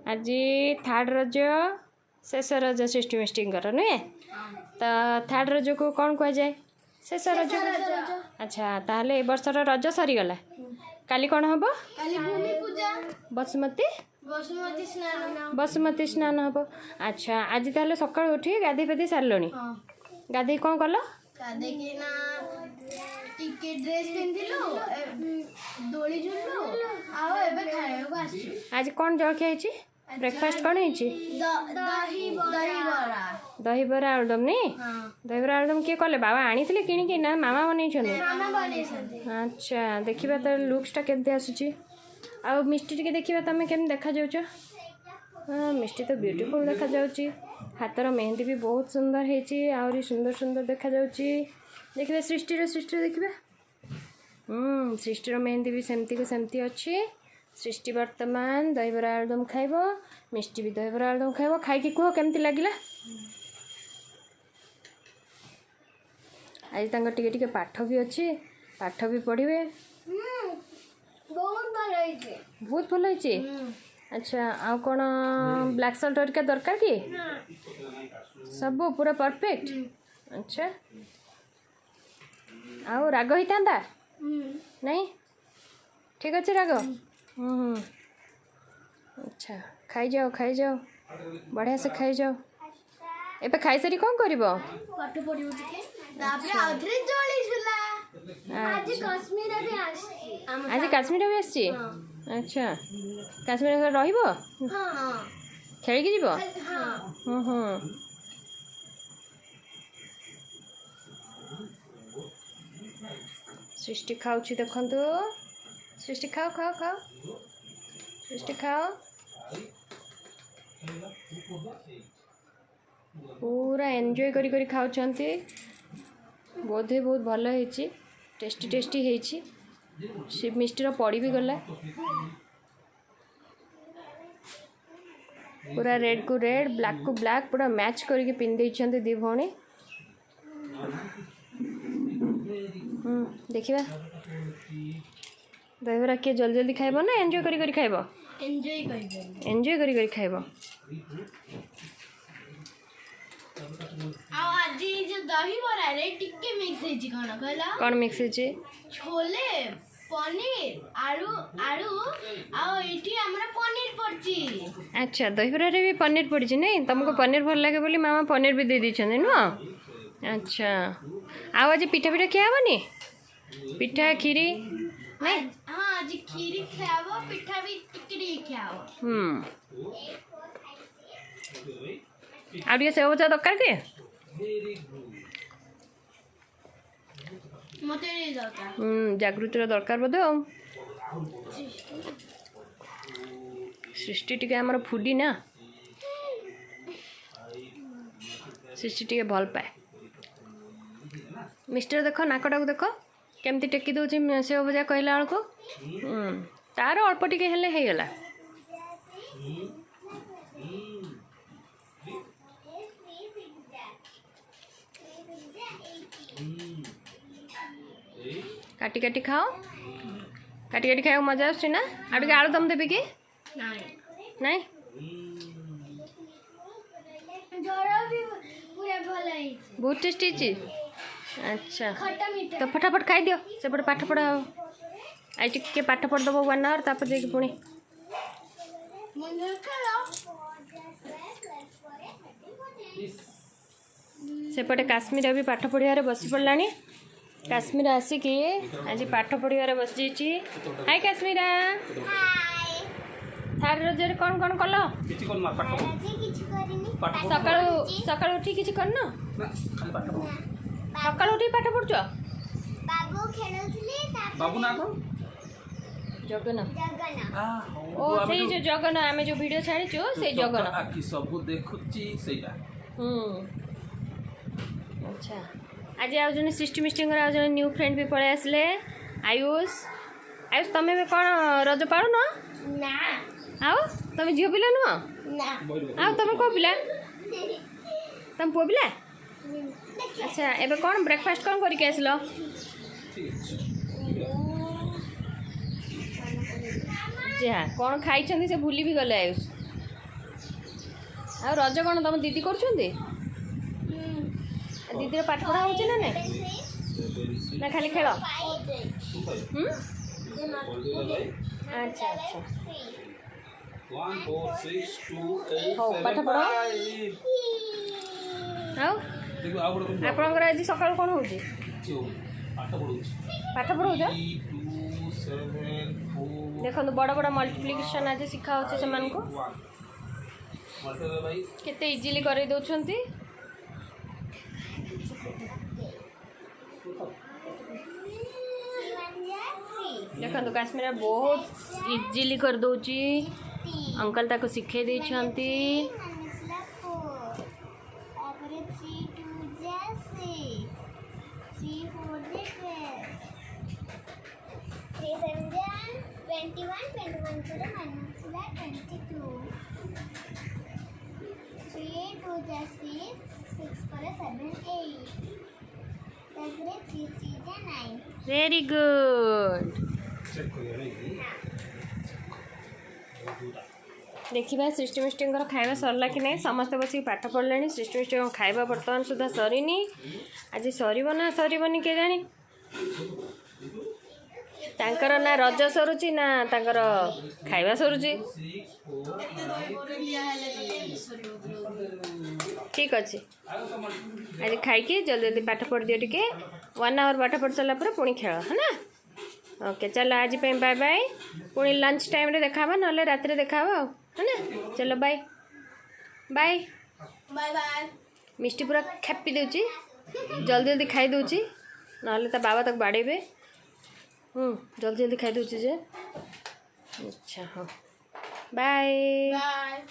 आज थर्ड रज शेष रज सृष्टि मिष्टि नुहे तो थर्ड रज को कौन कह जाए शेष रज। अच्छा ताहले ए वर्षर रज सरीगला काली कौन हम बसुमती बसुमती स्नान हम। अच्छा आज ताहले सकाळ उठी गाधे पाधे सारल गाधे कौन कल आज कौन जलखिया ब्रेकफास्ट कौन है दही बरा आलुदम नहीं दही बरा आलुदम किए कले बाबा आनी कि ना मामा बन। अच्छा देखा तो लुक्सटा केमती आसूची आ मिष्टी टी देखा तुम केम देखा जाऊच। हाँ मिष्टी तो ब्यूटीफुल देखा जाऊची हाथर मेहंदी भी बहुत सुंदर है आहरी सुंदर सुंदर देखा जाऊची। देखिए सृष्टि देखिए सृष्टि मेहंदी भी सेमती को सेमती अच्छी। सृष्टि वर्तमान दही बरा आलुदम खाइब मिष्टी भी दही बरा आलुदम खाइब खाई कह केमती लगिला। आज तंग टिके टिके पाठ भी अच्छी पाठ भी पढ़े बहुत भल है। अच्छा आ कौन ब्लैक सल्ट हरिका दरकार कि सब पूरा परफेक्ट। अच्छा आओ राग होता नहीं ठीक अच्छे राग। अच्छा खाई जाओ बढ़िया से खाई जाओ। एबे खाई सारी कौन करिवो पाठ पढिबो टिके तापरे आधरे जळी झुला आज काश्मीर भी आसी। अच्छा काश्मीर रहिबो हां खेल के जीवो हां सृष्टि खाऊची देखंतु सृष्टि खाओ खाओ खाओ सृष्टि खाओ पूरा एंजॉय करी करी खाऊचंती बोधे बहुत भल है टेस्टी टेस्टी है मिष्टी पड़ी भी गला पूरा रेड को रेड ब्लैक को ब्लैक पूरा मैच करके पिंधे दी भौणी। देखिए दहीबरा किए जल्दी जल्दी खाइब ना एंजॉय करी करी खाइब एंजॉय करी करी खाइब। आज जो दही बरा रे टिके मिक्स है कोन कहला कोन मिक्स है छोले पनीर आलू आलू आ एठी हमरा पनीर पड़ची। अच्छा दहीबरा रे भी पनीर पड़ची नहीं तुमको पनीर भल लागे बोली मामा पनीर भी दे दी छन नो। अच्छा आ आज पिठा पिठा क्या बनी पिठा खीरी नहीं हां आज खीरी खाबो पिठा भी टिकरी खाबो। आ ये सेव भजा दरकार के मते नहीं दरकार जागृतिर दरकार बोधे सृष्टि टिके हमर फूडी ना सृष्टि टिके भल पाए। मिस्टर देखो नाकटा को देखो केमती टेकी दूची सेव भजा कहला बेलू तार अल्प टिके हेले हे गला। काटी काटी खाओ काटी काटी खाओ मजा आछी ना आ टिके आलू दम देबी कि नहीं जरा भी पूरा भल है बहुत टेस्टी छी। अच्छा तो फटाफट खाई दियो सेपटे पाठ पढ़ा आई टिके पाठ पढ़ दबो 1 आवर तापर देखि पुणी सेपटे काश्मीर भी पाठ पढ़िया बसी पड़लानी। काश्मीर आसिकी आज पाठ पढ़िया बस जाइए। हाय काश्मीर थर्ड रज कौन कौन कल सकाळू उठी किछि करन सकाळू उठी पाठ पढ़छ बाबू खेलुथले बाबू ना को जगन ओ से जो जगन आमे जो वीडियो छाड़ीचो से जगन आखि सब देखुची सेटा। अच्छा आज आज जन सृष्टि मिष्टि आज न्यू फ्रेंड भी पड़े आसले आयुष आयुष तुम्हें भी कौन रज पाड़ ना आओ तुम झील पिला नुह ना आओ तुम कौ पिला तुम पुओ पिला। अच्छा एबे कौन ब्रेकफास्ट कौन करके आसलो जा कौन खाई से भूली भी गले आयुष ଆଉ ରଜ କ'ଣ ତମ ଦିଦି କରୁଛନ୍ତି? ଦିଦିର ପାଠ ପଢ଼ା ହେଉଛି ନା ନାଇଁ ନା ଖାଲି ଖେଳ? ଆଚ୍ଛା ଆଚ୍ଛା ହଉ ପାଠ ପଢ଼। ଆଉ ଆପଣଙ୍କର ଆଜି ସକାଳୁ କ'ଣ ହେଉଛି? ପାଠ ପଢ଼ଉଛ? ଦେଖନ୍ତୁ ବଡ଼ ବଡ଼ ମଲ୍ଟିପ୍ଲିକେସନ୍ ଆଜି ଶିଖା ହେଉଛି ସେମାନଙ୍କୁ। କେତେ ଇଜିଲି କରେଇ ଦେଉଛନ୍ତି। ଦେଖନ୍ତୁ କାଶ୍ମୀର ବହୁତ ଇଜିଲି କରିଦେଉଛି। ଅଙ୍କଲ ତାକୁ ଶିଖେଇ ଦେଇଛନ୍ତି। Very good. देखिए सृष्टि मिष्टि खाଇବା सरला कि नहीं? समस्ते बस पाठ पढ़ले। सृष्टि मिष्टि खाଇବା बर्तमान सुधा सरीनी। आज सरब ना सरबनी के जानी। तांकर ना रज सरुची ना तांकर खाଇବା सरुची। ठीक अच्छे आज खाई जल्दी जल्दी पाठ पढ़ दियो टिके 1 आवर पाठ पढ़ सारा पर पुणी खेल है ना। ओके चलो आज बाय बाय। पुणी लंच टाइम रे देखा ना रात देखा है ना। चलो बाय बाय बाय बाय। मिष्टी पूरा खेपी दूची जल्दी जल्दी खाई दूची ना ता बाबा तक बाड़ेबे। जल्दी जल्दी खाई दूची जे। अच्छा हाँ बाय बाय।